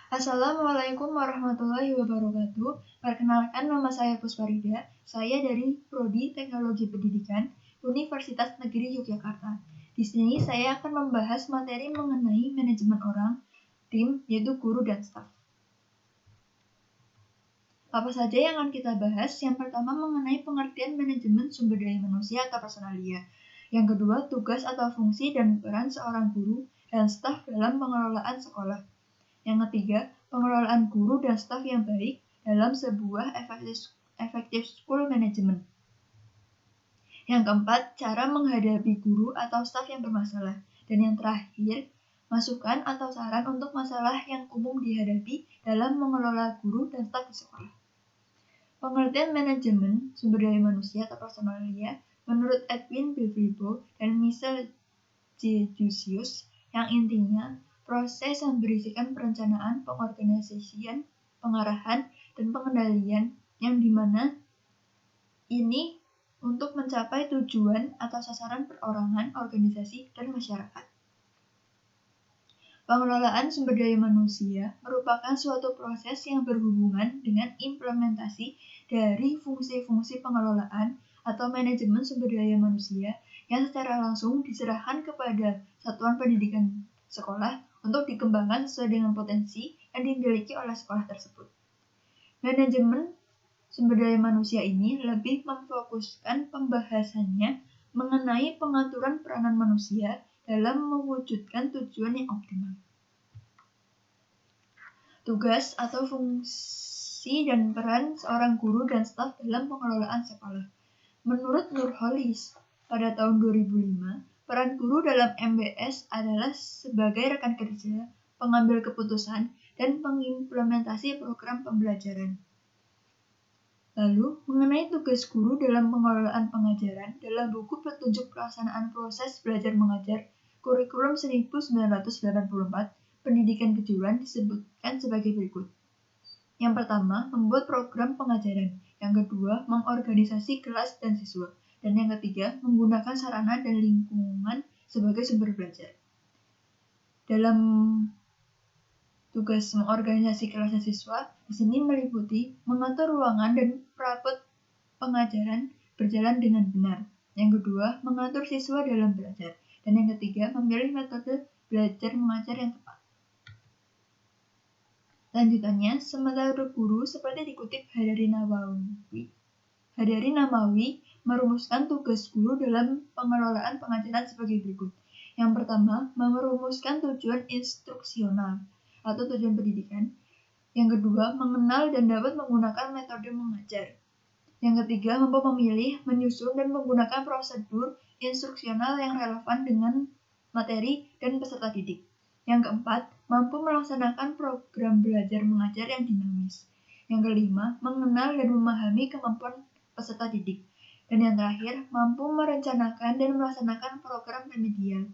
Assalamualaikum warahmatullahi wabarakatuh. Perkenalkan, nama saya Pusparida. Saya dari Prodi Teknologi Pendidikan, Universitas Negeri Yogyakarta. Di sini saya akan membahas materi mengenai manajemen orang, tim, yaitu guru dan staf. Apa saja yang akan kita bahas? Yang pertama mengenai pengertian manajemen sumber daya manusia atau personalia. Yang kedua, tugas atau fungsi dan peran seorang guru dan staf dalam pengelolaan sekolah. Yang ketiga, pengelolaan guru dan staf yang baik dalam sebuah effective school management. Yang keempat, cara menghadapi guru atau staf yang bermasalah. Dan yang terakhir, masukan atau saran untuk masalah yang umum dihadapi dalam mengelola guru dan staf di sekolah. Pengertian manajemen sumber daya manusia atau personalia menurut Edwin Bevilbo dan Michel J. Jussius yang intinya proses yang berisikan perencanaan, pengorganisasian, pengarahan, dan pengendalian yang dimana ini untuk mencapai tujuan atau sasaran perorangan, organisasi, dan masyarakat. Pengelolaan sumber daya manusia merupakan suatu proses yang berhubungan dengan implementasi dari fungsi-fungsi pengelolaan atau manajemen sumber daya manusia yang secara langsung diserahkan kepada satuan pendidikan sekolah untuk dikembangkan sesuai dengan potensi yang dimiliki oleh sekolah tersebut. Manajemen sumber daya manusia ini lebih memfokuskan pembahasannya mengenai pengaturan peranan manusia dalam mewujudkan tujuan yang optimal. Tugas atau fungsi dan peran seorang guru dan staf dalam pengelolaan sekolah. Menurut Nurholis, pada tahun 2005, peran guru dalam MBS adalah sebagai rekan kerja, pengambil keputusan, dan pengimplementasi program pembelajaran. Lalu, mengenai tugas guru dalam pengelolaan pengajaran dalam buku petunjuk pelaksanaan proses belajar mengajar Kurikulum 1984, Pendidikan Kejuruan disebutkan sebagai berikut. Yang pertama, membuat program pengajaran. Yang kedua, mengorganisasi kelas dan siswa. Dan yang ketiga, menggunakan sarana dan lingkungan sebagai sumber belajar. Dalam tugas mengorganisasi kelas dan siswa, di sini meliputi mengatur ruangan dan perabot pengajaran berjalan dengan benar. Yang kedua, mengatur siswa dalam belajar. Dan yang ketiga, memilih metode belajar mengajar yang tepat. Lanjutannya, sementara guru seperti dikutip Hadari Namawi merumuskan tugas guru dalam pengelolaan pengajaran sebagai berikut. Yang pertama, merumuskan tujuan instruksional atau tujuan pendidikan. Yang kedua, mengenal dan dapat menggunakan metode mengajar. Yang ketiga, mampu memilih, menyusun, dan menggunakan prosedur instruksional yang relevan dengan materi dan peserta didik. Yang keempat, mampu melaksanakan program belajar mengajar yang dinamis. Yang kelima, mengenal dan memahami kemampuan peserta didik. Dan yang terakhir, mampu merencanakan dan melaksanakan program remedial.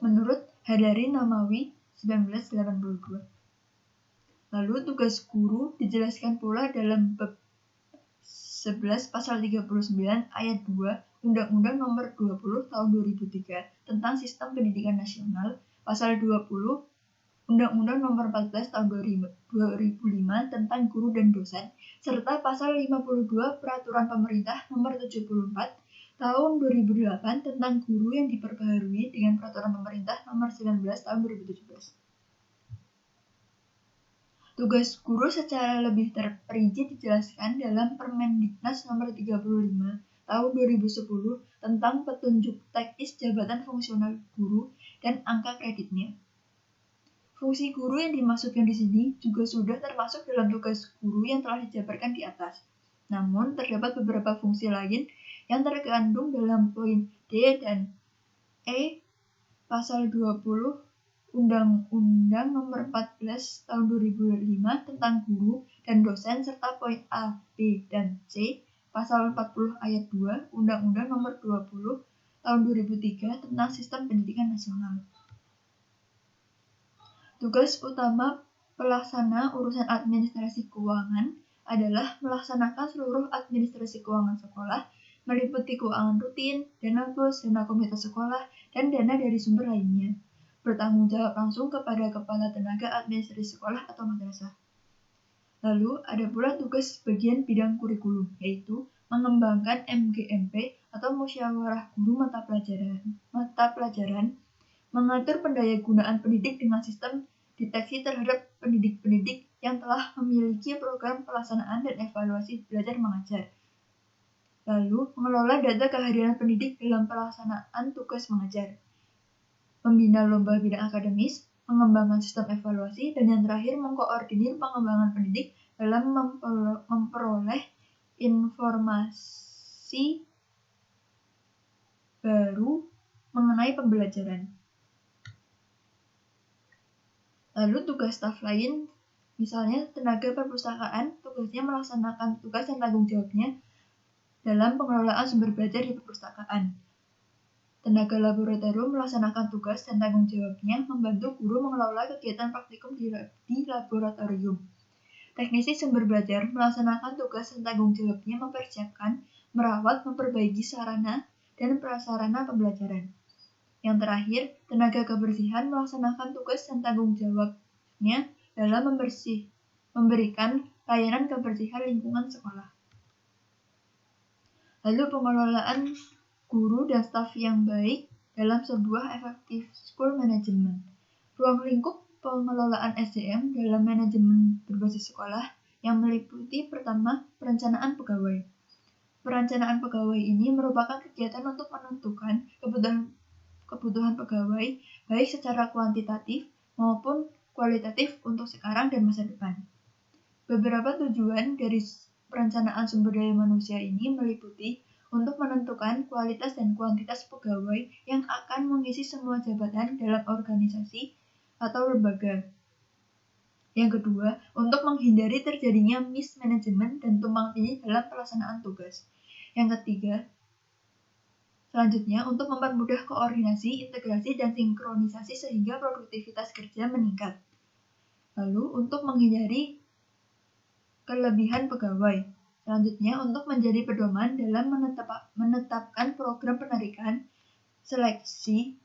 Menurut Hadari Namawi 1982. Lalu tugas guru dijelaskan pula dalam bab 11 pasal 39 ayat 2 Undang-Undang Nomor 20 Tahun 2003 tentang Sistem Pendidikan Nasional, pasal 20 Undang-Undang Nomor 14 Tahun 2005 tentang Guru dan Dosen, serta pasal 52 Peraturan Pemerintah Nomor 74 Tahun 2008 tentang guru yang diperbaharui dengan Peraturan Pemerintah Nomor 19 Tahun 2017. Tugas guru secara lebih terperinci dijelaskan dalam Permendiknas Nomor 35 Tahun 2010 tentang petunjuk teknis jabatan fungsional guru dan angka kreditnya. Fungsi guru yang dimaksudkan di sini juga sudah termasuk dalam tugas guru yang telah dijabarkan di atas. Namun, terdapat beberapa fungsi lain yang terkandung dalam poin D dan E pasal 20 Undang-Undang Nomor 14 Tahun 2005 tentang guru dan dosen serta poin A, B, dan C pasal 40 ayat 2 Undang-Undang Nomor 20 Tahun 2003 tentang Sistem Pendidikan Nasional. Tugas utama pelaksana urusan administrasi keuangan adalah melaksanakan seluruh administrasi keuangan sekolah, meliputi keuangan rutin, dana bos, dana komunitas sekolah, dan dana dari sumber lainnya. bertanggung jawab langsung kepada kepala tenaga administrasi sekolah atau madrasah. Lalu ada pula tugas bagian bidang kurikulum, yaitu mengembangkan MGMP atau musyawarah guru mata pelajaran, mengatur pendayagunaan pendidik dengan sistem deteksi terhadap pendidik-pendidik yang telah memiliki program pelaksanaan dan evaluasi belajar mengajar. Lalu, mengelola data kehadiran pendidik dalam pelaksanaan tugas mengajar. Membina lomba bidang akademis, mengembangkan sistem evaluasi, dan yang terakhir mengkoordinir pengembangan pendidik dalam memperoleh informasi baru mengenai pembelajaran. Lalu tugas staf lain, misalnya tenaga perpustakaan, tugasnya melaksanakan tugas dan tanggung jawabnya dalam pengelolaan sumber belajar di perpustakaan. Tenaga laboratorium melaksanakan tugas dan tanggung jawabnya membantu guru mengelola kegiatan praktikum di laboratorium. Teknisi sumber belajar melaksanakan tugas dan tanggung jawabnya mempersiapkan, merawat, memperbaiki sarana dan prasarana pembelajaran. Yang terakhir, tenaga kebersihan melaksanakan tugas dan tanggung jawabnya dalam memberikan layanan kebersihan lingkungan sekolah. Lalu pengelolaan guru dan staf yang baik dalam sebuah effective school management. Ruang lingkup pengelolaan SDM dalam manajemen berbasis sekolah yang meliputi pertama, perencanaan pegawai. Perencanaan pegawai ini merupakan kegiatan untuk menentukan kebutuhan pegawai baik secara kuantitatif maupun kualitatif untuk sekarang dan masa depan. Beberapa tujuan dari perencanaan sumber daya manusia ini meliputi untuk menentukan kualitas dan kuantitas pegawai yang akan mengisi semua jabatan dalam organisasi atau lembaga. Yang kedua, untuk menghindari terjadinya mismanagement dan tumpang tindih dalam pelaksanaan tugas. Yang ketiga, selanjutnya untuk mempermudah koordinasi, integrasi, dan sinkronisasi sehingga produktivitas kerja meningkat. Lalu, untuk menghindari kelebihan pegawai. Selanjutnya, untuk menjadi pedoman dalam menetapkan program penarikan, seleksi,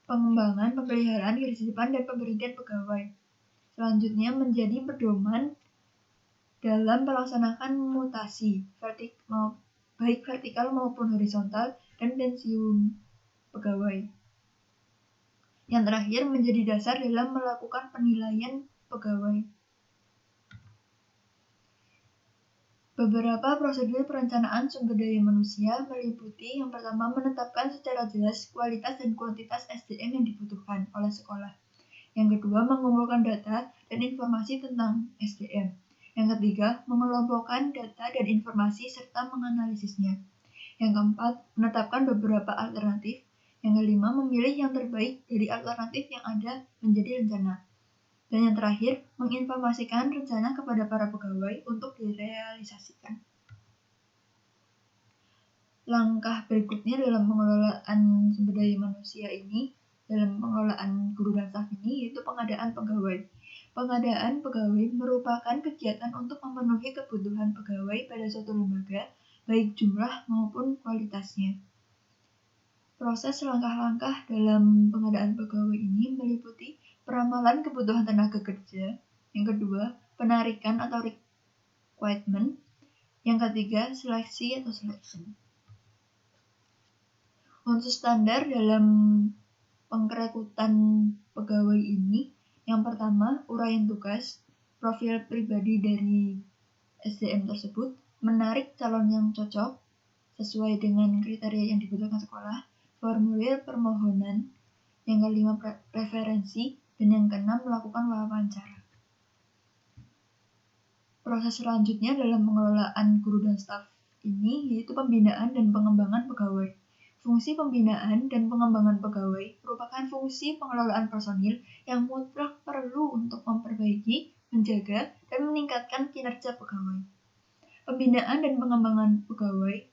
pengembangan, pemeliharaan, ketitipan, dan pemberhentian pegawai. Selanjutnya, menjadi pedoman dalam melaksanakan mutasi, baik vertikal maupun horizontal, dan pensiun pegawai. Yang terakhir, menjadi dasar dalam melakukan penilaian pegawai. Beberapa prosedur perencanaan sumber daya manusia meliputi yang pertama menetapkan secara jelas kualitas dan kuantitas SDM yang dibutuhkan oleh sekolah. Yang kedua mengumpulkan data dan informasi tentang SDM. Yang ketiga mengelompokkan data dan informasi serta menganalisisnya. Yang keempat menetapkan beberapa alternatif. Yang kelima memilih yang terbaik dari alternatif yang ada menjadi rencana. Dan yang terakhir, menginformasikan rencana kepada para pegawai untuk direalisasikan. Langkah berikutnya dalam pengelolaan sumber daya manusia ini, dalam pengelolaan guru dan staf ini, yaitu pengadaan pegawai. Pengadaan pegawai merupakan kegiatan untuk memenuhi kebutuhan pegawai pada suatu lembaga, baik jumlah maupun kualitasnya. Proses langkah-langkah dalam pengadaan pegawai ini meliputi peramalan kebutuhan tenaga kerja, yang kedua, penarikan atau recruitment, yang ketiga, seleksi atau selection. Unsur standar dalam pengrekrutan pegawai ini, yang pertama, uraian tugas, profil pribadi dari SDM tersebut, menarik calon yang cocok sesuai dengan kriteria yang dibutuhkan sekolah, formulir permohonan, yang kelima preferensi, dan yang keenam melakukan wawancara. Proses selanjutnya dalam pengelolaan guru dan staf ini yaitu pembinaan dan pengembangan pegawai. Fungsi pembinaan dan pengembangan pegawai merupakan fungsi pengelolaan personil yang mutlak perlu untuk memperbaiki, menjaga, dan meningkatkan kinerja pegawai. Pembinaan dan pengembangan pegawai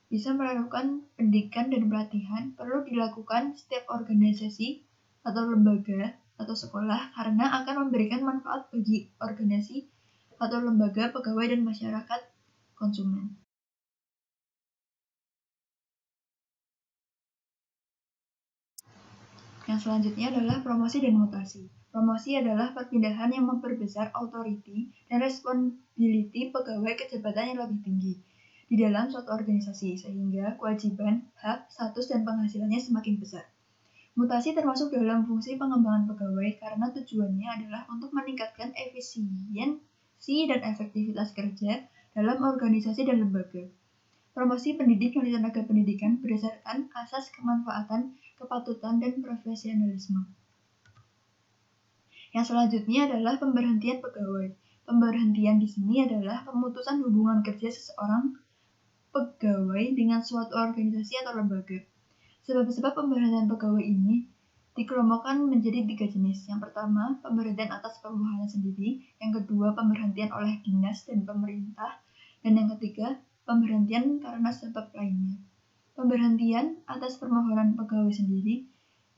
bisa melakukan pendidikan dan pelatihan perlu dilakukan setiap organisasi atau lembaga atau sekolah karena akan memberikan manfaat bagi organisasi atau lembaga, pegawai, dan masyarakat konsumen. Yang selanjutnya adalah promosi dan mutasi. Promosi adalah perpindahan yang memperbesar authority dan responsibility pegawai ke jabatan yang lebih tinggi di dalam suatu organisasi, sehingga kewajiban, hak, status, dan penghasilannya semakin besar. Mutasi termasuk dalam fungsi pengembangan pegawai karena tujuannya adalah untuk meningkatkan efisiensi dan efektivitas kerja dalam organisasi dan lembaga. Promosi pendidik dan tenaga pendidikan berdasarkan asas kemanfaatan, kepatutan, dan profesionalisme. Yang selanjutnya adalah pemberhentian pegawai. Pemberhentian di sini adalah pemutusan hubungan kerja seseorang pegawai dengan suatu organisasi atau lembaga. Sebab-sebab pemberhentian pegawai ini dikelompokkan menjadi 3 jenis. Yang pertama, pemberhentian atas permohonan sendiri. Yang kedua, pemberhentian oleh dinas dan pemerintah. Dan yang ketiga, pemberhentian karena sebab lainnya. Pemberhentian atas permohonan pegawai sendiri,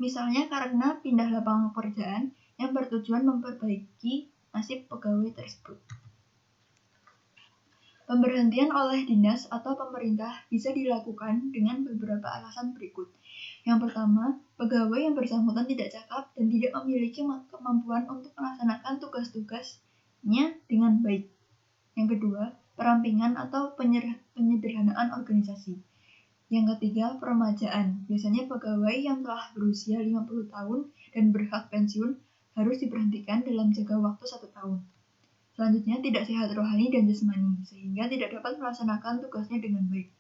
misalnya karena pindah lapangan pekerjaan yang bertujuan memperbaiki nasib pegawai tersebut. Pemberhentian oleh dinas atau pemerintah bisa dilakukan dengan beberapa alasan berikut. Yang pertama, pegawai yang bersangkutan tidak cakap dan tidak memiliki kemampuan untuk melaksanakan tugas-tugasnya dengan baik. Yang kedua, perampingan atau penyederhanaan organisasi. Yang ketiga, peremajaan. Biasanya pegawai yang telah berusia 50 tahun dan berhak pensiun harus diberhentikan dalam jangka waktu 1 tahun. Selanjutnya, tidak sehat rohani dan jasmani, sehingga tidak dapat melaksanakan tugasnya dengan baik.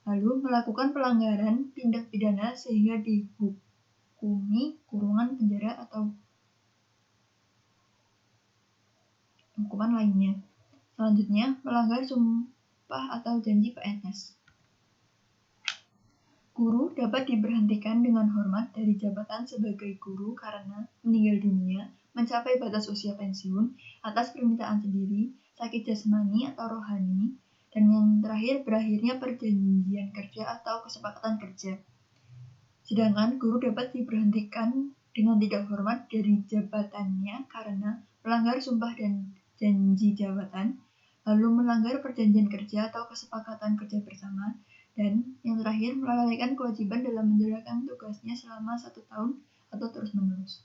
Lalu, melakukan pelanggaran tindak pidana sehingga dihukumi kurungan penjara atau hukuman lainnya. Selanjutnya, melanggar sumpah atau janji PNS. Guru dapat diberhentikan dengan hormat dari jabatan sebagai guru karena meninggal dunia, mencapai batas usia pensiun, atas permintaan sendiri, sakit jasmani atau rohani, dan yang terakhir berakhirnya perjanjian kerja atau kesepakatan kerja. Sedangkan guru dapat diberhentikan dengan tidak hormat dari jabatannya karena melanggar sumpah dan janji jabatan, lalu melanggar perjanjian kerja atau kesepakatan kerja bersama, dan yang terakhir melalaikan kewajiban dalam menjalankan tugasnya selama 1 tahun atau terus-menerus.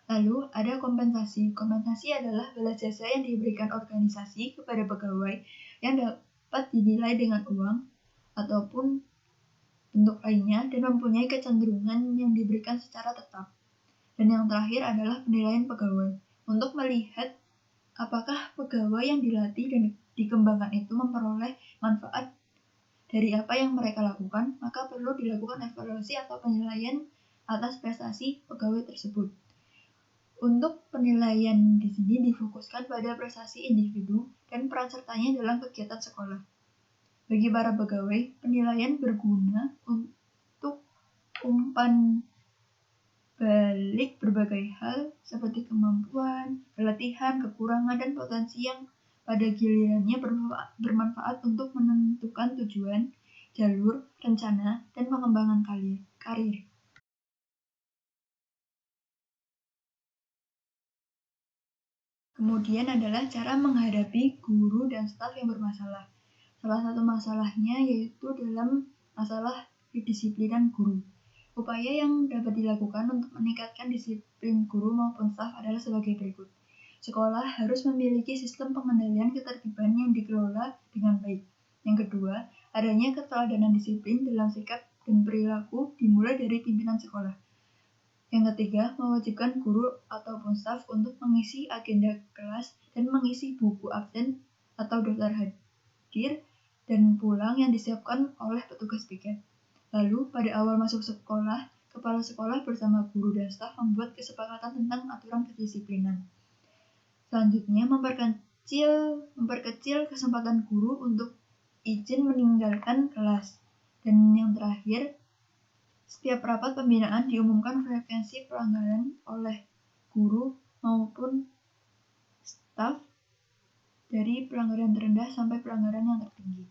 Lalu ada kompensasi. Kompensasi adalah balas jasa yang diberikan organisasi kepada pegawai yang dapat dinilai dengan uang ataupun bentuk lainnya dan mempunyai kecenderungan yang diberikan secara tetap. Dan yang terakhir adalah penilaian pegawai. Untuk melihat apakah pegawai yang dilatih dan dikembangkan itu memperoleh manfaat dari apa yang mereka lakukan, maka perlu dilakukan evaluasi atau penilaian atas prestasi pegawai tersebut. Untuk penilaian di sini difokuskan pada prestasi individu dan peran sertanya dalam kegiatan sekolah. Bagi para pegawai, penilaian berguna untuk umpan balik berbagai hal seperti kemampuan, pelatihan, kekurangan, dan potensi yang pada gilirannya bermanfaat untuk menentukan tujuan, jalur, rencana, dan pengembangan karir. Kemudian adalah cara menghadapi guru dan staf yang bermasalah. Salah satu masalahnya yaitu dalam masalah kedisiplinan guru. Upaya yang dapat dilakukan untuk meningkatkan disiplin guru maupun staf adalah sebagai berikut. Sekolah harus memiliki sistem pengendalian ketertiban yang dikelola dengan baik. Yang kedua, adanya keteladanan disiplin dalam sikap dan perilaku dimulai dari pimpinan sekolah. Yang ketiga, mewajibkan guru ataupun staf untuk mengisi agenda kelas dan mengisi buku absen atau daftar hadir dan pulang yang disiapkan oleh petugas piket. Lalu, pada awal masuk sekolah, kepala sekolah bersama guru dan staf membuat kesepakatan tentang aturan kedisiplinan. Selanjutnya, memperkecil kesempatan guru untuk izin meninggalkan kelas. Dan yang terakhir, setiap rapat pembinaan diumumkan frekuensi pelanggaran oleh guru maupun staf dari pelanggaran terendah sampai pelanggaran yang tertinggi.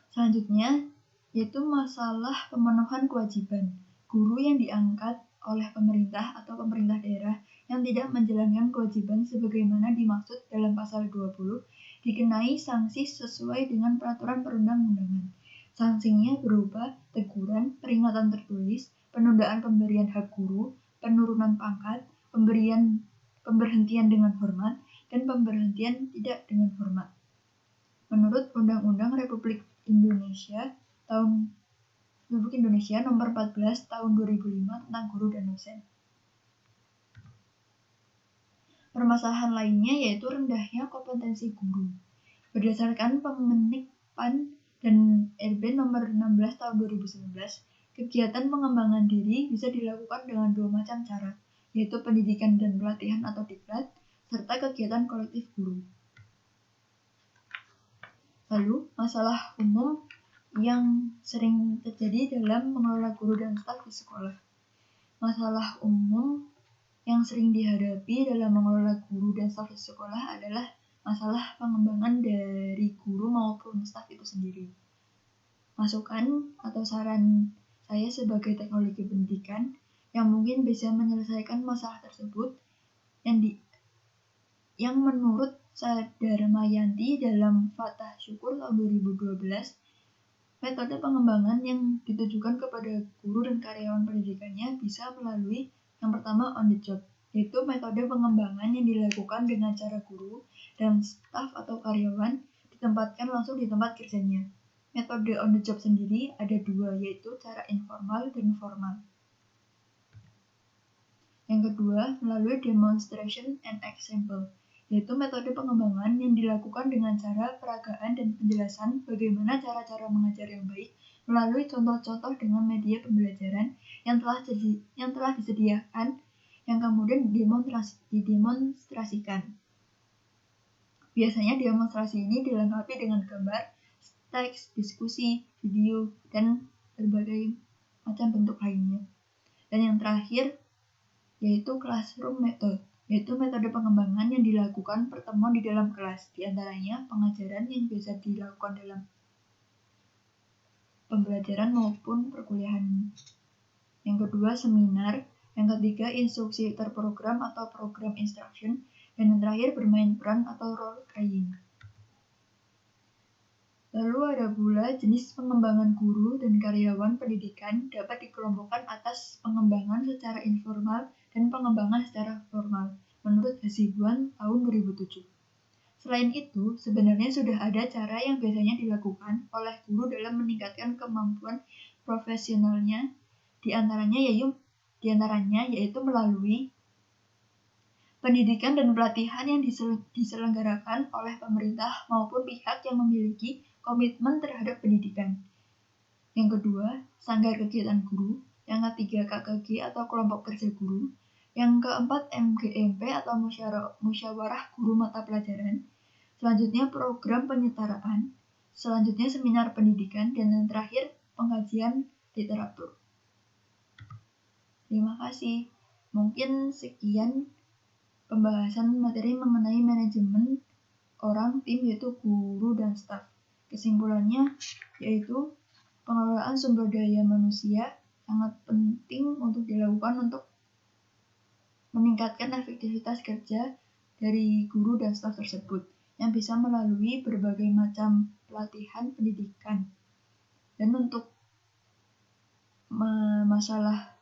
Selanjutnya, yaitu masalah pemenuhan kewajiban. Guru yang diangkat oleh pemerintah atau pemerintah daerah yang tidak menjalankan kewajiban sebagaimana dimaksud dalam pasal 20 dikenai sanksi sesuai dengan peraturan perundang-undangan. Sanksinya berupa teguran, peringatan tertulis, penundaan pemberian hak guru, penurunan pangkat, pemberhentian dengan hormat, dan pemberhentian tidak dengan hormat. Menurut Undang-Undang Republik Indonesia Nomor 14 Tahun 2005 tentang Guru dan Dosen. Permasalahan lainnya yaitu rendahnya kompetensi guru. Berdasarkan Permenik PAN dan RB Nomor 16 Tahun 2019, kegiatan pengembangan diri bisa dilakukan dengan dua macam cara, yaitu pendidikan dan pelatihan atau diklat, serta kegiatan kolektif guru. Lalu, masalah umum yang sering terjadi dalam mengelola guru dan staf di sekolah. Masalah umum yang sering dihadapi dalam mengelola guru dan staf di sekolah adalah masalah pengembangan dari guru maupun staf itu sendiri. Masukan atau saran saya sebagai teknologi pendidikan yang mungkin bisa menyelesaikan masalah tersebut yang menurut Sadarmayanti dalam Fatah Syukur tahun 2012, metode pengembangan yang ditujukan kepada guru dan karyawan pendidikannya bisa melalui yang pertama on the job, yaitu metode pengembangan yang dilakukan dengan cara guru dan staf atau karyawan ditempatkan langsung di tempat kerjanya. Metode on the job sendiri ada dua, yaitu cara informal dan formal. Yang kedua, melalui demonstration and example, yaitu metode pengembangan yang dilakukan dengan cara peragaan dan penjelasan bagaimana cara-cara mengajar yang baik melalui contoh-contoh dengan media pembelajaran yang telah disediakan yang kemudian didemonstrasikan. Biasanya demonstrasi ini dilengkapi dengan gambar, teks, diskusi, video, dan berbagai macam bentuk lainnya. Dan yang terakhir yaitu classroom method, yaitu metode pengembangan yang dilakukan pertemuan di dalam kelas, di antaranya pengajaran yang biasa dilakukan dalam pembelajaran maupun perkuliahan. Yang kedua, seminar. Yang ketiga, instruksi terprogram atau program instruction. Dan yang terakhir, bermain peran atau role playing. Lalu ada pula jenis pengembangan guru dan karyawan pendidikan dapat dikelompokkan atas pengembangan secara informal dan pengembangan secara formal, menurut Hasibuan tahun 2007. Selain itu, sebenarnya sudah ada cara yang biasanya dilakukan oleh guru dalam meningkatkan kemampuan profesionalnya, di antaranya yaitu melalui pendidikan dan pelatihan yang diselenggarakan oleh pemerintah maupun pihak yang memiliki komitmen terhadap pendidikan. Yang kedua, sanggar kegiatan guru. Yang ketiga, KKG atau kelompok kerja guru. Yang keempat, MGMP atau musyawarah guru mata pelajaran. Selanjutnya, program penyetaraan. Selanjutnya, seminar pendidikan. Dan yang terakhir, pengkajian literatur. Terima kasih. Mungkin sekian pembahasan materi mengenai manajemen orang, tim, yaitu guru dan staf. Kesimpulannya yaitu pengelolaan sumber daya manusia sangat penting untuk dilakukan untuk meningkatkan efektivitas kerja dari guru dan staf tersebut yang bisa melalui berbagai macam pelatihan pendidikan. Dan untuk masalah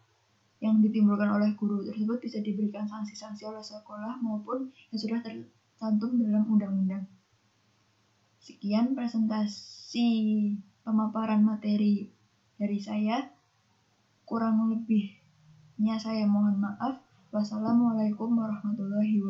yang ditimbulkan oleh guru tersebut bisa diberikan sanksi-sanksi oleh sekolah maupun yang sudah tercantum dalam undang-undang. Sekian presentasi pemaparan materi dari saya. Kurang lebihnya saya mohon maaf. Wassalamualaikum warahmatullahi wabarakatuh.